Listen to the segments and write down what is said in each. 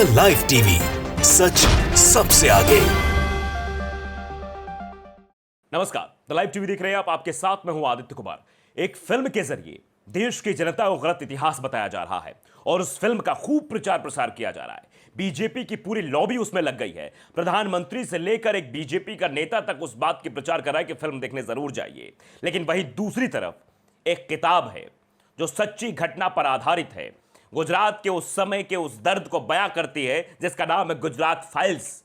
The live TV, सच सबसे आगे। नमस्कार, द लाइव टीवी देख रहे हैं आप। आपके साथ मैं हूं आदित्य कुमार। एक फिल्म के जरिए देश की जनता को गलत इतिहास बताया जा रहा है और उस फिल्म का खूब प्रचार प्रसार किया जा रहा है। बीजेपी की पूरी लॉबी उसमें लग गई है। प्रधानमंत्री से लेकर एक बीजेपी का नेता तक उस बात की प्रचार कर रहा है कि फिल्म देखने जरूर जाइए। लेकिन वहीं दूसरी तरफ एक किताब है जो सच्ची घटना पर आधारित है, गुजरात के उस समय के उस दर्द को बयां करती है, जिसका नाम है गुजरात फाइल्स।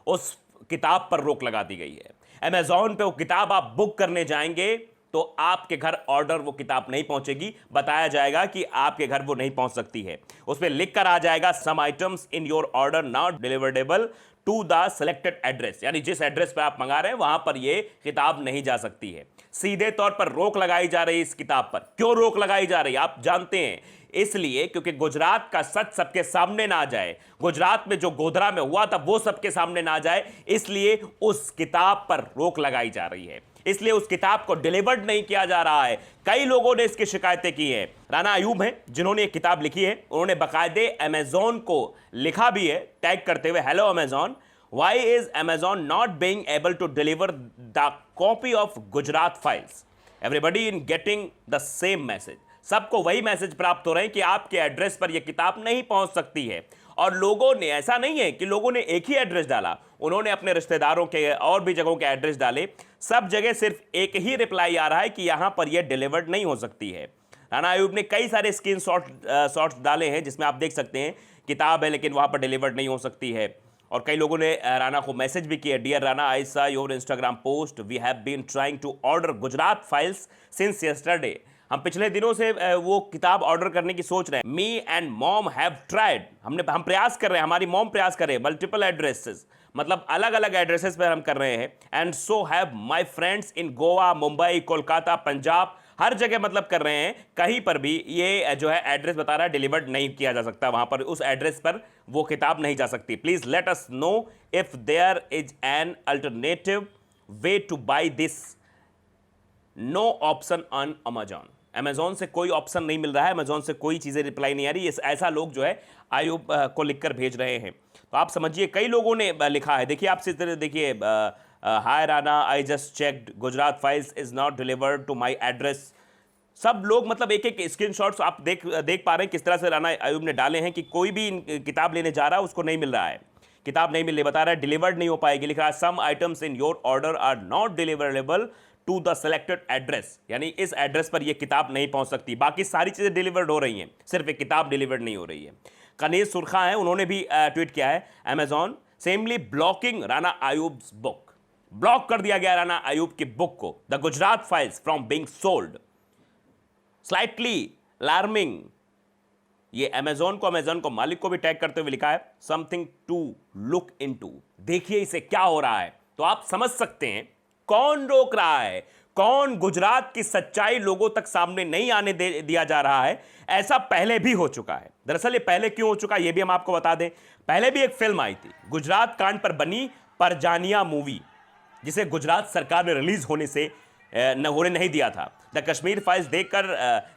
उस किताब पर रोक लगा दी गई है। अमेज़न पे वो किताब आप बुक करने जाएंगे तो आपके घर ऑर्डर वो किताब नहीं पहुंचेगी। बताया जाएगा कि आपके घर वो नहीं पहुंच सकती है। उसमें लिख कर आ जाएगा some items in your order not deliverable to the selected address, यानी जिस एड्रेस पर आप मंगा रहे हैं वहां पर ये किताब नहीं जा सकती है। सीधे तौर पर रोक लगाई जा रही है इस किताब पर। क्यों रोक लगाई जा रही है आप जानते हैं? इसलिए क्योंकि गुजरात का सच सबके सामने ना आ जाए, गुजरात में जो गोधरा में हुआ था वो सबके सामने ना आ जाए, इसलिए उस किताब पर रोक लगाई जा रही है। इसलिए उस किताब को डिलीवर्ड नहीं किया जा रहा है। कई लोगों ने इसकी शिकायतें की हैं। राना अयूब हैं जिन्होंने ये किताब लिखी है। उन्होंने बाकायदे अमेज़न को लिखा भी है टैग करते हुए, hello Amazon, why is Amazon not being able to deliver the copy of Gujarat files, everybody in getting the same message. सबको वही मैसेज प्राप्त हो रहे हैं कि आपके एड्रेस पर यह किताब नहीं पहुंच सकती है। और लोगों ने, ऐसा नहीं है कि लोगों ने एक ही एड्रेस डाला, उन्होंने अपने रिश्तेदारों के और भी जगहों के एड्रेस डाले। सब जगह सिर्फ एक ही रिप्लाई आ रहा है कि यहां पर यह डिलीवर्ड नहीं हो सकती है। राना अयूब ने कई सारे स्क्रीन शॉट्स डाले हैं जिसमें आप देख सकते हैं किताब है लेकिन वहां पर डिलीवर्ड नहीं हो सकती है। और कई लोगों ने राना को मैसेज भी किया, dear Rana, I saw your Instagram post, we have been trying to order Gujarat files since yesterday. हम पिछले दिनों से वो किताब ऑर्डर करने की सोच रहे हैं। Me and mom have tried, हम प्रयास कर रहे हैं, हमारी मॉम प्रयास कर रहे हैं, मल्टीपल एड्रेसेस, मतलब अलग अलग एड्रेसेस पर हम कर रहे हैं। And so have my friends in Goa, Mumbai, Kolkata, Punjab, हर जगह मतलब कर रहे हैं। कहीं पर भी ये जो है एड्रेस बता रहा है डिलीवर्ड नहीं किया जा सकता, वहां पर उस एड्रेस पर वो किताब नहीं जा सकती। Please let us know if there is an alternative way to buy this. No option on Amazon. Amazon से कोई ऑप्शन नहीं मिल रहा है, अमेज़न से कोई चीज़ें रिप्लाई नहीं आ रही। ऐसा लोग जो है आयुब को लिखकर भेज रहे हैं। तो आप समझिए कई लोगों ने लिखा है। देखिए आपसे तरह देखिए, hi Rana, I just checked, Gujarat files is not delivered to my address. सब लोग मतलब एक एक स्क्रीनशॉट्स आप देख पा रहे हैं किस तरह से राना अयूब ने डाले हैं कि कोई भी किताब लेने जा रहा है उसको नहीं मिल रहा है, किताब नहीं मिल रही, बता रहा है डिलीवर्ड नहीं हो पाएगी। लिख रहा है some items in your order are not deliverable to the selected address, यानी इस एड्रेस पर यह किताब नहीं पहुंच सकती। बाकी सारी चीजें डिलीवर्ड हो रही हैं, सिर्फ एक किताब डिलीवर्ड नहीं हो रही है। कनीज सुरखा है, उन्होंने भी ट्वीट किया है, Amazon seemingly blocking Rana Ayyub's book. Block कर दिया गया राना अयूब की बुक को, the Gujarat files, from being sold. Slightly alarming. ये अमेज़न को मालिक को भी टैग करते हुए लिखा है, समथिंग टू लुक इनटू। देखिए इसे क्या हो रहा है। तो आप समझ सकते हैं कौन रोक रहा है, कौन गुजरात की सच्चाई लोगों तक सामने नहीं आने दिया जा रहा है। ऐसा पहले भी हो चुका है। दरअसल ये पहले क्यों हो चुका है ये भी हम आपको बता दें। पहले भी एक फिल्म आई थी गुजरात कांड पर बनी, परजानिया मूवी, जिसे गुजरात सरकार ने रिलीज होने नहीं दिया था। द कश्मीर फाइल्स देखकर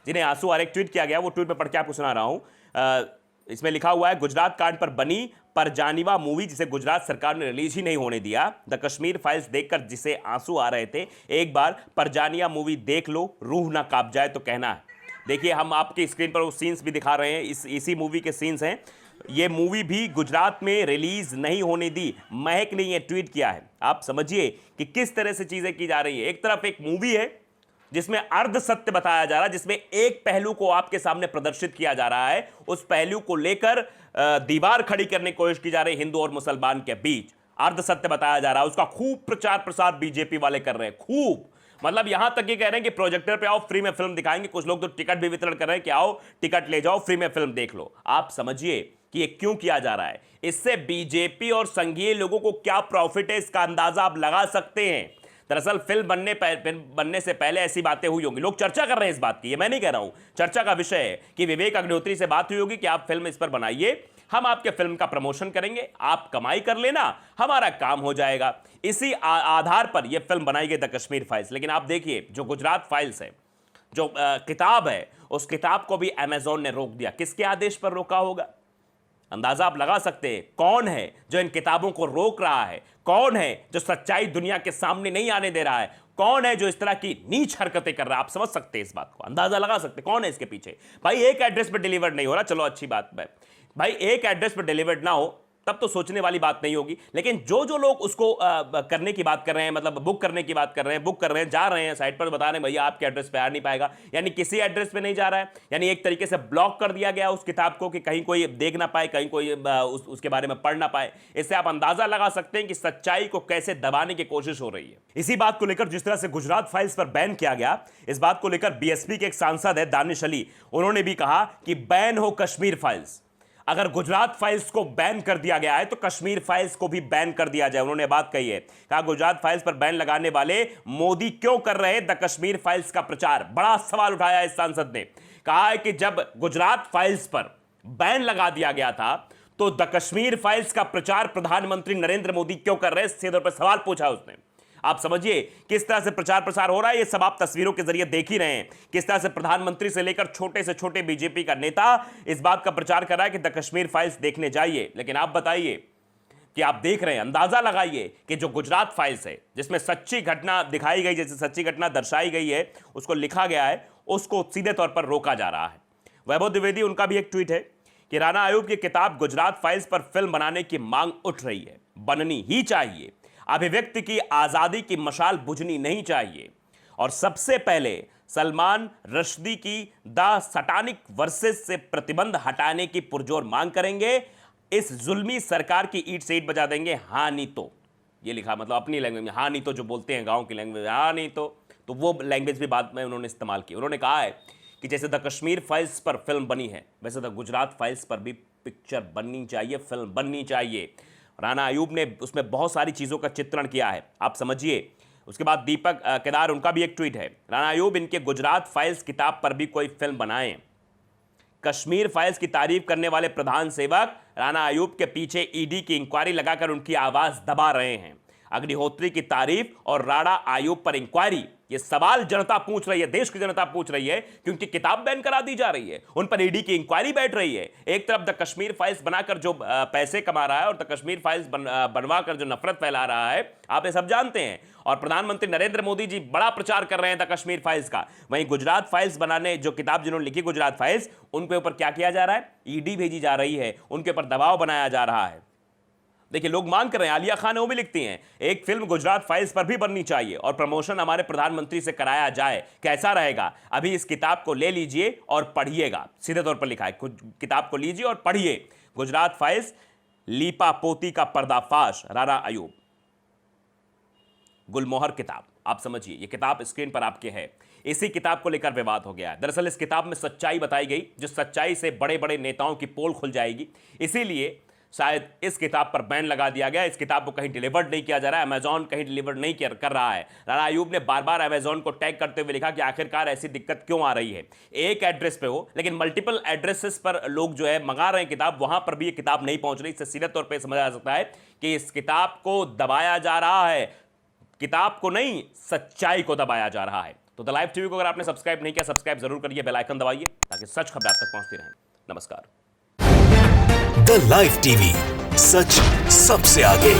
जिन्हें आंसू आ रहे, ट्वीट किया गया, वो ट्वीट में पढ़ के आपको सुना रहा हूं। इसमें लिखा हुआ है, गुजरात कांड पर बनी परजानिया मूवी जिसे गुजरात सरकार ने रिलीज ही नहीं होने दिया। द कश्मीर फाइल्स देखकर जिसे आंसू आ रहे थे, एक बार परजानिया मूवी देख लो, रूह ना कांप जाए तो कहना है। देखिए हम आपकी स्क्रीन पर वो सीन्स भी दिखा रहे हैं, इसी मूवी के सीन्स हैं। ये मूवी भी गुजरात में रिलीज नहीं होने दी। महक ने ये ट्वीट किया है। आप समझिए कि किस तरह से चीजें की जा रही है। एक तरफ एक मूवी है जिसमें अर्ध सत्य बताया जा रहा है, जिसमें एक पहलू को आपके सामने प्रदर्शित किया जा रहा है, उस पहलू को लेकर दीवार खड़ी करने की कोशिश की जा रही है हिंदू और मुसलमान के बीच। अर्ध सत्य बताया जा रहा है, उसका खूब प्रचार प्रसार बीजेपी वाले कर रहे हैं, खूब। मतलब यहां तक ये कह रहे हैं कि प्रोजेक्टर पे आओ, फ्री में फिल्म दिखाएंगे। कुछ लोग तो टिकट भी वितरण कर रहे हैं कि आओ टिकट ले जाओ, फ्री में फिल्म देख लो। आप समझिए कि ये क्यों किया जा रहा है। इससे बीजेपी और संघीय लोगों को क्या प्रॉफिट है, इसका अंदाजा आप लगा सकते हैं। दरअसल फिल्म बनने से पहले ऐसी बातें हुई होंगी, लोग चर्चा कर रहे हैं इस बात की, ये मैं नहीं कह रहा हूं, चर्चा का विषय है कि विवेक अग्निहोत्री से बात हुई होगी कि आप फिल्म इस पर बनाइए, हम आपके फिल्म का प्रमोशन करेंगे, आप कमाई कर लेना, हमारा काम हो जाएगा। इसी आधार पर यह फिल्म बनाई गई द कश्मीर फाइल्स। लेकिन आप देखिए जो गुजरात फाइल्स है, जो किताब है, उस किताब को भी अमेज़न ने रोक दिया। किसके आदेश पर रोका होगा? अंदाजा आप लगा सकते हैं कौन है जो इन किताबों को रोक रहा है, कौन है जो सच्चाई दुनिया के सामने नहीं आने दे रहा है, कौन है जो इस तरह की नीच हरकतें कर रहा है। आप समझ सकते हैं इस बात को, अंदाजा लगा सकते हैं कौन है इसके पीछे। भाई एक एड्रेस पर डिलीवर्ड नहीं हो रहा, चलो अच्छी बात है, भाई एक एड्रेस पर डिलीवर्ड ना हो तब तो सोचने वाली बात नहीं होगी, लेकिन जो लोग उसको करने की बात कर रहे हैं, मतलब बुक करने की बात कर रहे हैं, बुक कर रहे हैं, जा रहे हैं साइट पर बता रहे हैं भैया आपके एड्रेस पे आ नहीं पाएगा, यानी किसी एड्रेस पे नहीं जा रहा है, यानी एक तरीके से ब्लॉक कर दिया गया उस किताब को कि कहीं कोई देख ना पाए, कहीं कोई उसके बारे में पढ़ ना पाए। इससे आप अंदाजा लगा सकते हैं कि सच्चाई को कैसे दबाने की कोशिश हो रही है। इसी बात को लेकर जिस तरह से गुजरात फाइल्स पर बैन किया गया, इस बात को लेकर बीएसपी के एक सांसद है दानिश अली, उन्होंने भी कहा कि बैन हो कश्मीर फाइल्स। अगर गुजरात फाइल्स को बैन कर दिया गया है तो कश्मीर फाइल्स को भी बैन कर दिया जाए। उन्होंने बात कही है, कहा गुजरात फाइल्स पर बैन लगाने वाले मोदी क्यों कर रहे हैं द कश्मीर फाइल्स का प्रचार। बड़ा सवाल उठाया इस सांसद ने, कहा है कि जब गुजरात फाइल्स पर बैन लगा दिया गया था तो द कश्मीर फाइल्स का प्रचार प्रधानमंत्री नरेंद्र मोदी क्यों कर रहे हैं, सीधे तौर पर सवाल पूछा उसने। आप समझिए किस तरह से प्रचार प्रसार हो रहा है, ये सब आप तस्वीरों के जरिए देख ही रहे हैं, किस तरह से प्रधानमंत्री से लेकर छोटे से छोटे बीजेपी का नेता इस बात का प्रचार कर रहा है कि द कश्मीर फाइल्स देखने जाइए। लेकिन आप बताइए कि आप देख रहे हैं, अंदाजा लगाइए कि जो गुजरात फाइल्स है जिसमें सच्ची घटना दिखाई गई, जैसे सच्ची घटना दर्शाई गई है, उसको लिखा गया है, उसको सीधे तौर पर रोका जा रहा है। वैभव द्विवेदी, उनका भी एक ट्वीट है कि राणा आयूब की किताब गुजरात फाइल्स पर फिल्म बनाने की मांग उठ रही है, बननी ही चाहिए, अभिव्यक्ति की आजादी की मशाल बुझनी नहीं चाहिए, और सबसे पहले सलमान रश्दी की द सैटानिक वर्सेस से प्रतिबंध हटाने की पुरजोर मांग करेंगे, इस जुल्मी सरकार की ईंट से ईंट बजा देंगे, हाँ नहीं तो। ये लिखा, मतलब अपनी लैंग्वेज में, हाँ नहीं तो जो बोलते हैं गांव की लैंग्वेज, हाँ नहीं तो वो लैंग्वेज भी बाद में उन्होंने इस्तेमाल की। उन्होंने कहा है कि जैसे द कश्मीर फाइल्स पर फिल्म बनी है वैसे द गुजरात फाइल्स पर भी पिक्चर बननी चाहिए, फिल्म बननी चाहिए। राणा आयूब ने उसमें बहुत सारी चीज़ों का चित्रण किया है, आप समझिए। उसके बाद दीपक केदार, उनका भी एक ट्वीट है, राणा आयूब इनके गुजरात फाइल्स किताब पर भी कोई फिल्म बनाएं। कश्मीर फाइल्स की तारीफ करने वाले प्रधान सेवक राणा आयूब के पीछे ईडी की इंक्वायरी लगाकर उनकी आवाज़ दबा रहे हैं। अग्निहोत्री की तारीफ और राणा आयूब पर इंक्वायरी, ये सवाल जनता पूछ रही है, देश की जनता पूछ रही है, क्योंकि किताब बैन करा दी जा रही है, उन पर ईडी की इंक्वायरी बैठ रही है। एक तरफ द कश्मीर फाइल्स बनाकर जो पैसे कमा रहा है और द कश्मीर फाइल्स बनवाकर जो नफरत फैला रहा है, आप ये सब जानते हैं, और प्रधानमंत्री नरेंद्र मोदी जी बड़ा प्रचार कर रहे हैं द कश्मीर फाइल्स का। वहीं गुजरात फाइल्स बनाने जो किताब जिन्होंने लिखी गुजरात फाइल्स, उनके ऊपर क्या किया जा रहा है, ईडी भेजी जा रही है, उनके ऊपर दबाव बनाया जा रहा है। देखिए लोग मांग कर रहे हैं, आलिया खान वो भी लिखती हैं एक फिल्म गुजरात फाइल्स पर भी बननी चाहिए और प्रमोशन हमारे प्रधानमंत्री से कराया जाए, कैसा रहेगा, अभी इस किताब को ले लीजिए और पढ़िएगा। सीधे तौर पर लिखा है, किताब को लीजिए और पढ़िए, गुजरात फाइल्स, लीपा पोती का पर्दाफाश, राणा आयूब, गुलमोहर किताब। आप समझिए ये किताब स्क्रीन पर आपके है। इसी किताब को लेकर विवाद हो गया है। दरअसल इस किताब में सच्चाई बताई गई, जिस सच्चाई से बड़े बड़े नेताओं की पोल खुल जाएगी, इसीलिए शायद इस किताब पर बैन लगा दिया गया। इस किताब को कहीं डिलीवर्ड नहीं किया जा रहा है, अमेजॉन कहीं डिलीवर्ड नहीं कर रहा है। राणा आयूब ने बार बार अमेजॉन को टैग करते हुए लिखा कि आखिरकार ऐसी दिक्कत क्यों आ रही है, एक एड्रेस पे हो लेकिन मल्टीपल एड्रेसेस पर लोग जो है मंगा रहे हैं किताब, वहां पर भी ये किताब नहीं पहुंच रही। इससे सीधे तौर पर समझा जा सकता है कि इस किताब को दबाया जा रहा है, किताब को नहीं सच्चाई को दबाया जा रहा है। तो द लाइव टीवी को अगर आपने सब्सक्राइब नहीं किया, सब्सक्राइब जरूर करिए, बेल आइकन दबाइए ताकि सच खबर आप तक पहुंचती रहे। नमस्कार। द लाइव टीवी, सच सबसे आगे।